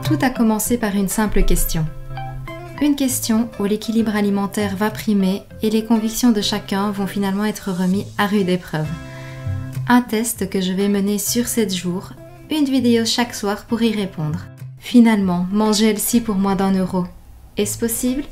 Tout a commencé par une simple question. Une question où l'équilibre alimentaire va primer et les convictions de chacun vont finalement être remis à rude épreuve. Un test que je vais mener sur 7 jours, une vidéo chaque soir pour y répondre. Finalement, manger healthy pour moins d'€1. Est-ce possible ?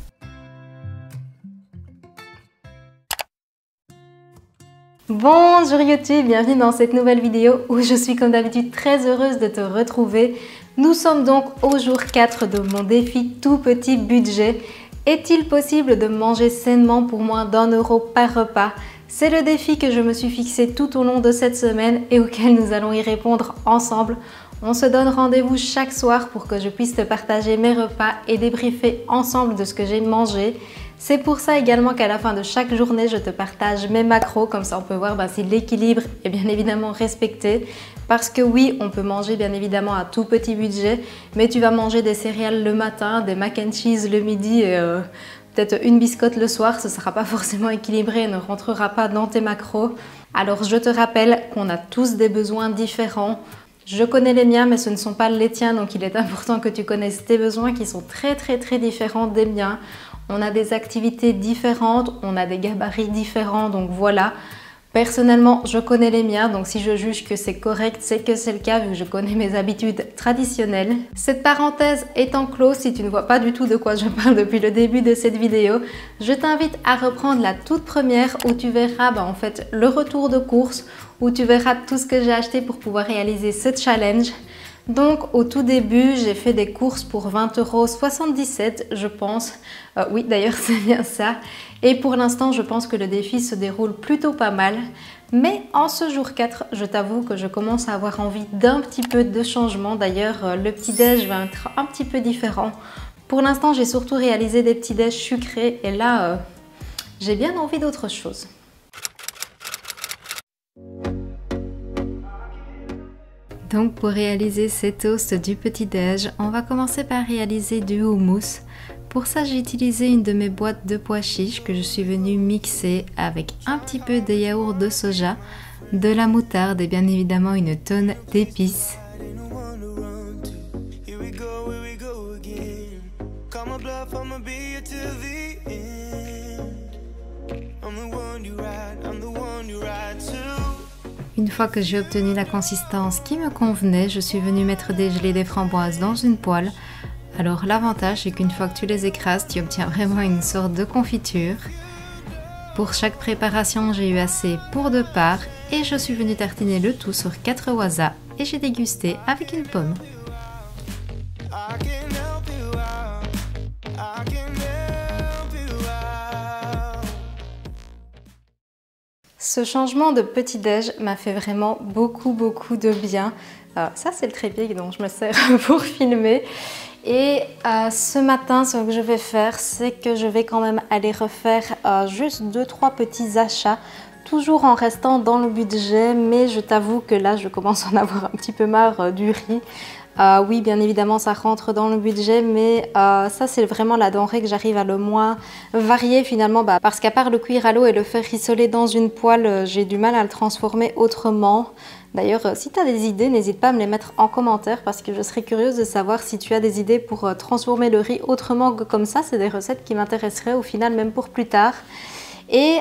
Bonjour YouTube, bienvenue dans cette nouvelle vidéo où je suis comme d'habitude très heureuse de te retrouver. Nous sommes donc au jour 4 de mon défi tout petit budget. Est-il possible de manger sainement pour moins d'€1 par repas? C'est le défi que je me suis fixé tout au long de cette semaine et auquel nous allons y répondre ensemble. On se donne rendez-vous chaque soir pour que je puisse te partager mes repas et débriefer ensemble de ce que j'ai mangé. C'est pour ça également qu'à la fin de chaque journée, je te partage mes macros, comme ça on peut voir si l'équilibre est bien évidemment respecté. Parce que oui, on peut manger bien évidemment à tout petit budget, mais tu vas manger des céréales le matin, des mac and cheese le midi et peut-être une biscotte le soir, ce ne sera pas forcément équilibré et ne rentrera pas dans tes macros. Alors je te rappelle qu'on a tous des besoins différents. Je connais les miens, mais ce ne sont pas les tiens, donc il est important que tu connaisses tes besoins qui sont très différents des miens. On a des activités différentes, on a des gabarits différents, donc voilà. Personnellement, je connais les miens, donc si je juge que c'est correct, c'est que c'est le cas vu que je connais mes habitudes traditionnelles. Cette parenthèse étant close, si tu ne vois pas du tout de quoi je parle depuis le début de cette vidéo, je t'invite à reprendre la toute première où tu verras en fait le retour de course, où tu verras tout ce que j'ai acheté pour pouvoir réaliser ce challenge. Donc au tout début, j'ai fait des courses pour 20,77 € je pense. Oui d'ailleurs c'est bien ça. Et pour l'instant, je pense que le défi se déroule plutôt pas mal. Mais en ce jour 4, je t'avoue que je commence à avoir envie d'un petit peu de changement. D'ailleurs, le petit-déj va être un petit peu différent. Pour l'instant, j'ai surtout réalisé des petits-déj sucrés. Et là, j'ai bien envie d'autre chose. Donc pour réaliser ces toasts du petit-déj, on va commencer par réaliser du houmous. Pour ça, j'ai utilisé une de mes boîtes de pois chiches que je suis venue mixer avec un petit peu de yaourt de soja, de la moutarde et bien évidemment une tonne d'épices. Une fois que j'ai obtenu la consistance qui me convenait, je suis venue mettre dégeler des framboises dans une poêle. Alors l'avantage c'est qu'une fois que tu les écrases, tu obtiens vraiment une sorte de confiture. Pour chaque préparation, j'ai eu assez pour 2 parts et je suis venue tartiner le tout sur 4 wasabi et j'ai dégusté avec une pomme. Ce changement de petit-déj m'a fait vraiment beaucoup de bien. Ça c'est le trépied dont je me sers pour filmer. Et ce matin, ce que je vais faire, c'est que je vais quand même aller refaire juste 2-3 petits achats, toujours en restant dans le budget, mais je t'avoue que là, je commence à en avoir un petit peu marre du riz. Oui, bien évidemment, ça rentre dans le budget, mais ça, c'est vraiment la denrée que j'arrive à le moins varier finalement, parce qu'à part le cuire à l'eau et le faire rissoler dans une poêle, j'ai du mal à le transformer autrement. D'ailleurs, si tu as des idées, n'hésite pas à me les mettre en commentaire parce que je serais curieuse de savoir si tu as des idées pour transformer le riz autrement que comme ça. C'est des recettes qui m'intéresseraient au final, même pour plus tard. Et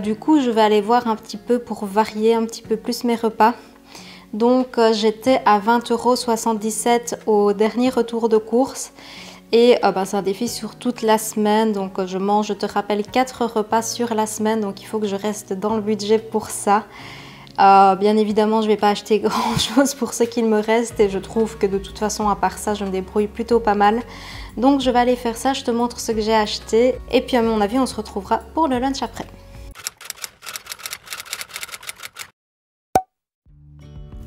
du coup, je vais aller voir un petit peu pour varier un petit peu plus mes repas. Donc, j'étais à 20,77 € au dernier retour de course. Et c'est un défi sur toute la semaine. Donc, je mange, je te rappelle, 4 repas sur la semaine. Donc, il faut que je reste dans le budget pour ça. Bien évidemment, je ne vais pas acheter grand chose pour ce qu'il me reste et je trouve que de toute façon, à part ça, je me débrouille plutôt pas mal. Donc, je vais aller faire ça, je te montre ce que j'ai acheté et puis à mon avis, on se retrouvera pour le lunch après.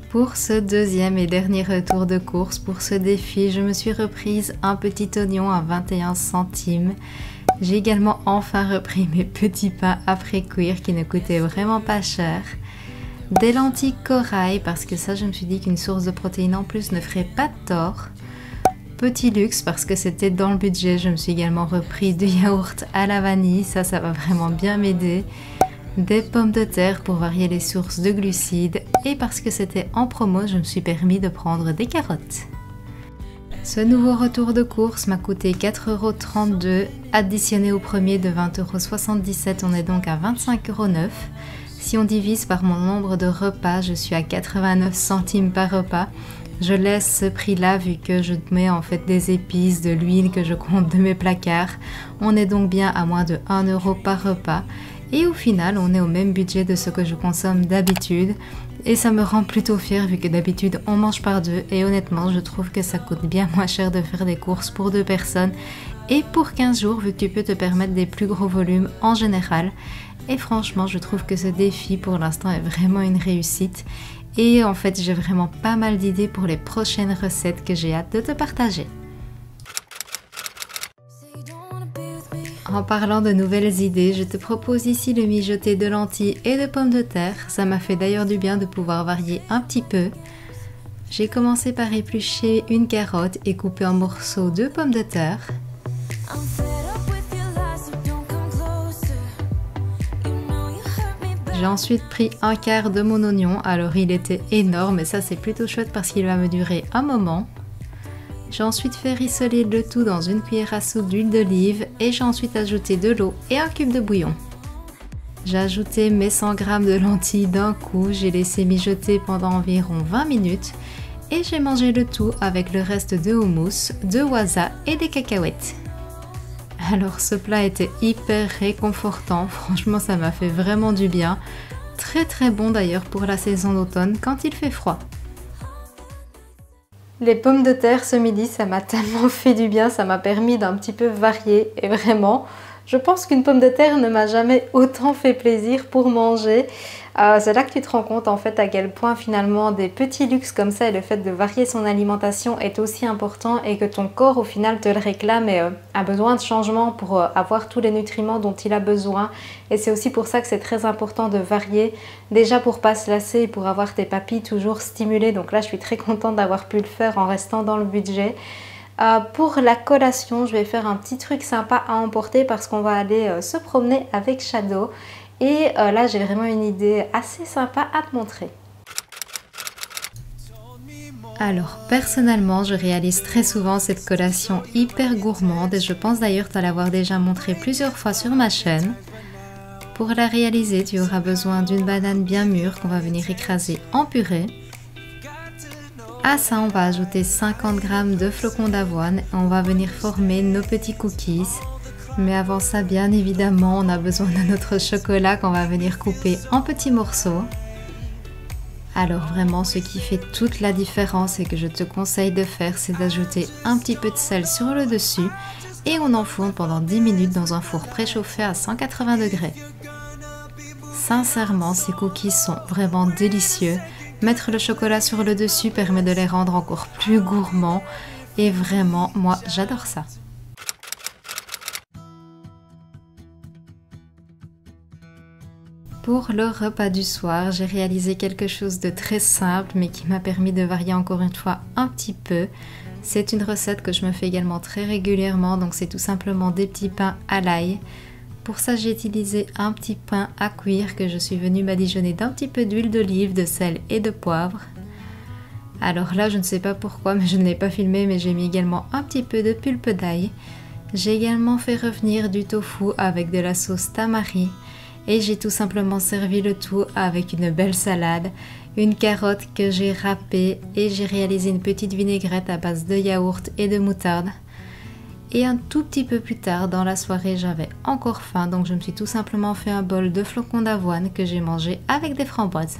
Pour ce deuxième et dernier retour de course, pour ce défi, je me suis reprise un petit oignon à 21 centimes. J'ai également enfin repris mes petits pains après cuire qui ne coûtaient vraiment pas cher. Des lentilles corail parce que ça je me suis dit qu'une source de protéines en plus ne ferait pas de tort. Petit luxe parce que c'était dans le budget, je me suis également reprise du yaourt à la vanille, ça va vraiment bien m'aider. Des pommes de terre pour varier les sources de glucides et parce que c'était en promo, je me suis permis de prendre des carottes. Ce nouveau retour de course m'a coûté 4,32 €, additionné au premier de 20,77 €, on est donc à 25,09 €. Si on divise par mon nombre de repas, je suis à 89 centimes par repas. Je laisse ce prix-là vu que je mets en fait des épices, de l'huile que je compte de mes placards. On est donc bien à moins de 1 € par repas. Et au final, on est au même budget de ce que je consomme d'habitude. Et ça me rend plutôt fière vu que d'habitude on mange par deux. Et honnêtement, je trouve que ça coûte bien moins cher de faire des courses pour deux personnes. Et pour 15 jours, vu que tu peux te permettre des plus gros volumes en général. Et franchement, je trouve que ce défi pour l'instant est vraiment une réussite. Et en fait, j'ai vraiment pas mal d'idées pour les prochaines recettes que j'ai hâte de te partager. En parlant de nouvelles idées, je te propose ici le mijoté de lentilles et de pommes de terre. Ça m'a fait d'ailleurs du bien de pouvoir varier un petit peu. J'ai commencé par éplucher une carotte et couper en morceaux 2 pommes de terre. J'ai ensuite pris un quart de mon oignon, alors il était énorme et ça c'est plutôt chouette parce qu'il va me durer un moment. J'ai ensuite fait rissoler le tout dans une cuillère à soupe d'huile d'olive et j'ai ensuite ajouté de l'eau et un cube de bouillon. J'ai ajouté mes 100 g de lentilles d'un coup, j'ai laissé mijoter pendant environ 20 minutes et j'ai mangé le tout avec le reste de houmous, de waza et des cacahuètes. Alors ce plat était hyper réconfortant, franchement ça m'a fait vraiment du bien. Très bon d'ailleurs pour la saison d'automne quand il fait froid. Les pommes de terre ce midi, ça m'a tellement fait du bien, ça m'a permis d'un petit peu varier et vraiment, je pense qu'une pomme de terre ne m'a jamais autant fait plaisir pour manger. C'est là que tu te rends compte en fait à quel point finalement des petits luxes comme ça et le fait de varier son alimentation est aussi important et que ton corps au final te le réclame et a besoin de changement pour avoir tous les nutriments dont il a besoin. Et c'est aussi pour ça que c'est très important de varier, déjà pour pas se lasser et pour avoir tes papilles toujours stimulées. Donc là je suis très contente d'avoir pu le faire en restant dans le budget. Pour la collation, je vais faire un petit truc sympa à emporter parce qu'on va aller se promener avec Shadow. Et là, j'ai vraiment une idée assez sympa à te montrer. Alors, personnellement, je réalise très souvent cette collation hyper gourmande et je pense d'ailleurs te l'avoir déjà montré plusieurs fois sur ma chaîne. Pour la réaliser, tu auras besoin d'une banane bien mûre qu'on va venir écraser en purée. À ça, on va ajouter 50 g de flocons d'avoine et on va venir former nos petits cookies. Mais avant ça, bien évidemment, on a besoin de notre chocolat qu'on va venir couper en petits morceaux. Alors vraiment, ce qui fait toute la différence et que je te conseille de faire, c'est d'ajouter un petit peu de sel sur le dessus et on enfourne pendant 10 minutes dans un four préchauffé à 180 degrés. Sincèrement, ces cookies sont vraiment délicieux. Mettre le chocolat sur le dessus permet de les rendre encore plus gourmands et vraiment, moi, j'adore ça. Pour le repas du soir, j'ai réalisé quelque chose de très simple mais qui m'a permis de varier encore une fois un petit peu. C'est une recette que je me fais également très régulièrement, donc c'est tout simplement des petits pains à l'ail. Pour ça, j'ai utilisé un petit pain à cuire que je suis venue badigeonner d'un petit peu d'huile d'olive, de sel et de poivre. Alors là, je ne sais pas pourquoi, mais je ne l'ai pas filmé, mais j'ai mis également un petit peu de pulpe d'ail. J'ai également fait revenir du tofu avec de la sauce tamari. Et j'ai tout simplement servi le tout avec une belle salade, une carotte que j'ai râpée et j'ai réalisé une petite vinaigrette à base de yaourt et de moutarde. Et un tout petit peu plus tard dans la soirée, j'avais encore faim, donc je me suis tout simplement fait un bol de flocons d'avoine que j'ai mangé avec des framboises.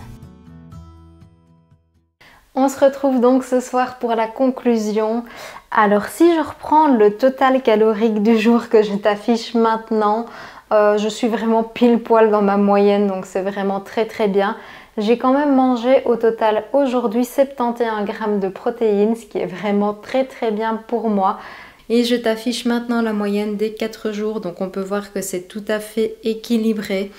On se retrouve donc ce soir pour la conclusion. Alors si je reprends le total calorique du jour que je t'affiche maintenant, je suis vraiment pile poil dans ma moyenne, donc c'est vraiment très bien. J'ai quand même mangé au total aujourd'hui 71 g de protéines, ce qui est vraiment très bien pour moi. Et je t'affiche maintenant la moyenne des 4 jours, donc on peut voir que c'est tout à fait équilibré.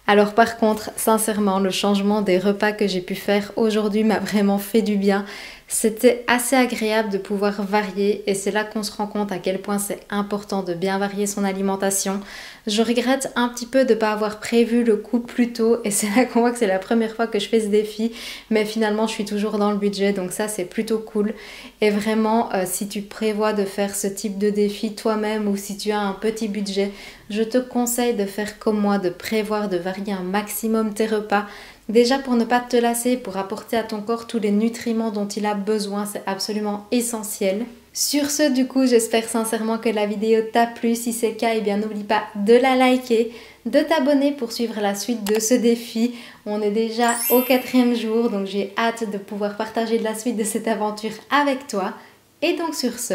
Alors par contre, sincèrement, le changement des repas que j'ai pu faire aujourd'hui m'a vraiment fait du bien. C'était assez agréable de pouvoir varier et c'est là qu'on se rend compte à quel point c'est important de bien varier son alimentation. Je regrette un petit peu de ne pas avoir prévu le coup plus tôt et c'est là qu'on voit que c'est la première fois que je fais ce défi, mais finalement je suis toujours dans le budget, donc ça c'est plutôt cool. Et vraiment, si tu prévois de faire ce type de défi toi-même ou si tu as un petit budget, je te conseille de faire comme moi, de prévoir, de varier un maximum tes repas. Déjà pour ne pas te lasser, pour apporter à ton corps tous les nutriments dont il a besoin, c'est absolument essentiel. Sur ce, du coup, j'espère sincèrement que la vidéo t'a plu. Si c'est le cas, eh bien n'oublie pas de la liker, de t'abonner pour suivre la suite de ce défi. On est déjà au 4e jour, donc j'ai hâte de pouvoir partager la suite de cette aventure avec toi. Et donc sur ce,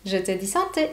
je te dis santé!